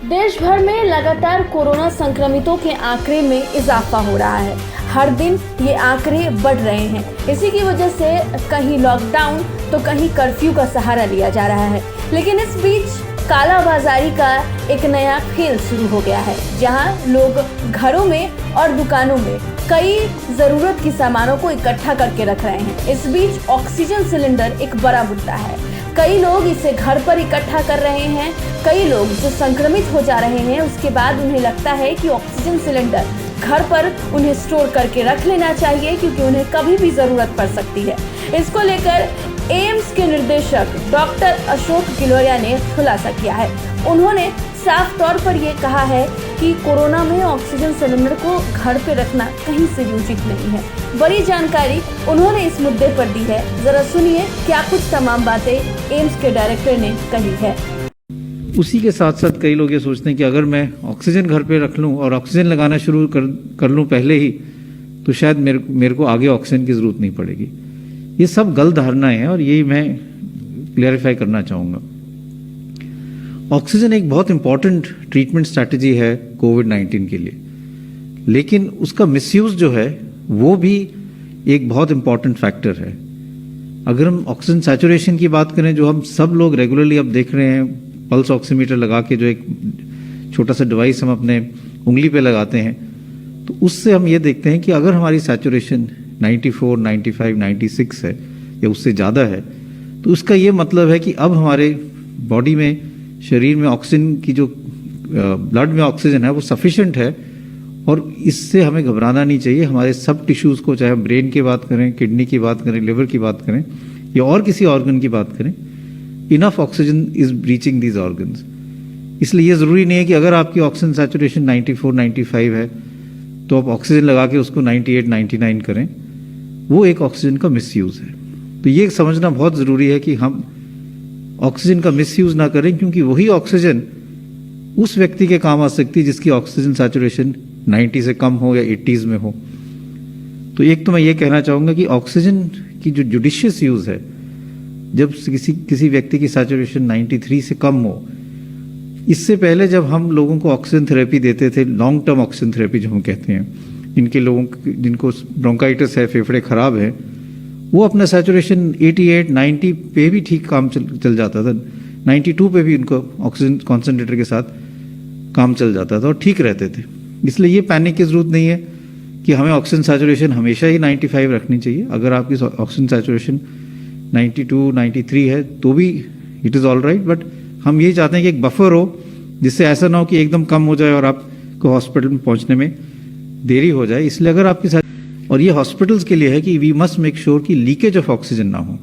देश भर में लगातार कोरोना संक्रमितों के आंकड़े में इजाफा हो रहा है। हर दिन ये आंकड़े बढ़ रहे हैं। इसी की वजह से कहीं लॉकडाउन तो कहीं कर्फ्यू का सहारा लिया जा रहा है। लेकिन इस बीच कालाबाजारी का एक नया खेल शुरू हो गया है, जहां लोग घरों में और दुकानों में कई जरूरत की सामानों को इकट्ठा करके रख रहे हैं। इस बीच ऑक्सीजन सिलेंडर एक बड़ा मुद्दा है। कई लोग इसे घर पर इकट्ठा कर रहे हैं। कई लोग जो संक्रमित हो जा रहे हैं, उसके बाद उन्हें लगता है कि ऑक्सीजन सिलेंडर घर पर उन्हें स्टोर करके रख लेना चाहिए, क्योंकि उन्हें कभी भी जरूरत पड़ सकती है। इसको लेकर एम्स के निदेशक डॉक्टर अशोक गिलोरिया ने खुलासा किया है। उन्होंने साफ तौर पर यह कहा है कि कोरोना में ऑक्सीजन सिलेंडर को घर पे रखना कहीं से भी उचित नहीं है। बड़ी जानकारी उन्होंने इस मुद्दे पर दी है। जरा सुनिए क्या कुछ तमाम बातें एम्स के डायरेक्टर ने कही है। उसी के साथ साथ कई लोग ये सोचते हैं कि अगर मैं ऑक्सीजन घर पे रख लूं और ऑक्सीजन लगाना शुरू कर लूं पहले ही, तो शायद मेरे को आगे ऑक्सीजन की जरूरत नहीं पड़ेगी। ये सब गलत धारणाएं हैं और यही मैं क्लियरिफाई करना चाहूँगा। ऑक्सीजन एक बहुत इंपॉर्टेंट ट्रीटमेंट स्ट्रैटेजी है कोविड-19 के लिए, लेकिन उसका मिसयूज जो है वो भी एक बहुत इंपॉर्टेंट फैक्टर है। अगर हम ऑक्सीजन सैचुरेशन की बात करें, जो हम सब लोग रेगुलरली अब देख रहे हैं, पल्स ऑक्सीमीटर लगा के जो एक छोटा सा डिवाइस हम अपने उंगली पे लगाते हैं, तो उससे हम ये देखते हैं कि अगर हमारी सैचुरेशन 94, 95, 96 है या उससे ज़्यादा है, तो उसका ये मतलब है कि अब हमारे बॉडी में, शरीर में ऑक्सीजन की जो ब्लड में ऑक्सीजन है वो सफिशिएंट है, और इससे हमें घबराना नहीं चाहिए। हमारे सब टिश्यूज़ को, चाहे हम ब्रेन की बात करें, किडनी की बात करें, लिवर की बात करें या और किसी ऑर्गन की बात करें, enough oxygen is reaching these organs. इसलिए ये ज़रूरी नहीं है कि अगर आपकी ऑक्सीजन सैचुरेशन 94, 95 है तो आप ऑक्सीजन लगा के उसको 98, 99 करें। वो एक ऑक्सीजन का मिसयूज़ है। तो ये समझना बहुत ज़रूरी है कि हम ऑक्सीजन का मिसयूज़ ना करें, क्योंकि वही ऑक्सीजन उस व्यक्ति के काम आ सकती है जिसकी ऑक्सीजन सैचुरेशन 90 से कम हो या 80s में हो। तो एक तो मैं ये कहना चाहूँगा कि ऑक्सीजन की जो जुडिशियस यूज़ है, जब किसी व्यक्ति की सैचुरेशन 93 से कम हो, इससे पहले जब हम लोगों को ऑक्सीजन थेरेपी देते थे, लॉन्ग टर्म ऑक्सीजन थेरेपी जो हम कहते हैं, जिनको ब्रोंकाइटिस है, फेफड़े खराब है, वो अपना सैचुरेशन 88, 90 पे भी ठीक काम चल जाता था। 92 पे भी उनको ऑक्सीजन कॉन्सेंट्रेटर के साथ काम चल जाता था और ठीक रहते थे। इसलिए ये पैनिक की ज़रूरत नहीं है कि हमें ऑक्सीजन सैचुरेशन हमेशा ही 95 रखनी चाहिए। अगर आपकी ऑक्सीजन सैचुरेशन 92, 93 है तो भी it is all right, but हम ये चाहते हैं कि एक बफर हो, जिससे ऐसा ना हो कि एकदम कम हो जाए और आपको हॉस्पिटल में पहुंचने में देरी हो जाए। इसलिए अगर आपके साथ, और ये हॉस्पिटल्स के लिए है कि वी मस्ट मेक श्योर कि लीकेज ऑफ ऑक्सीजन ना हो।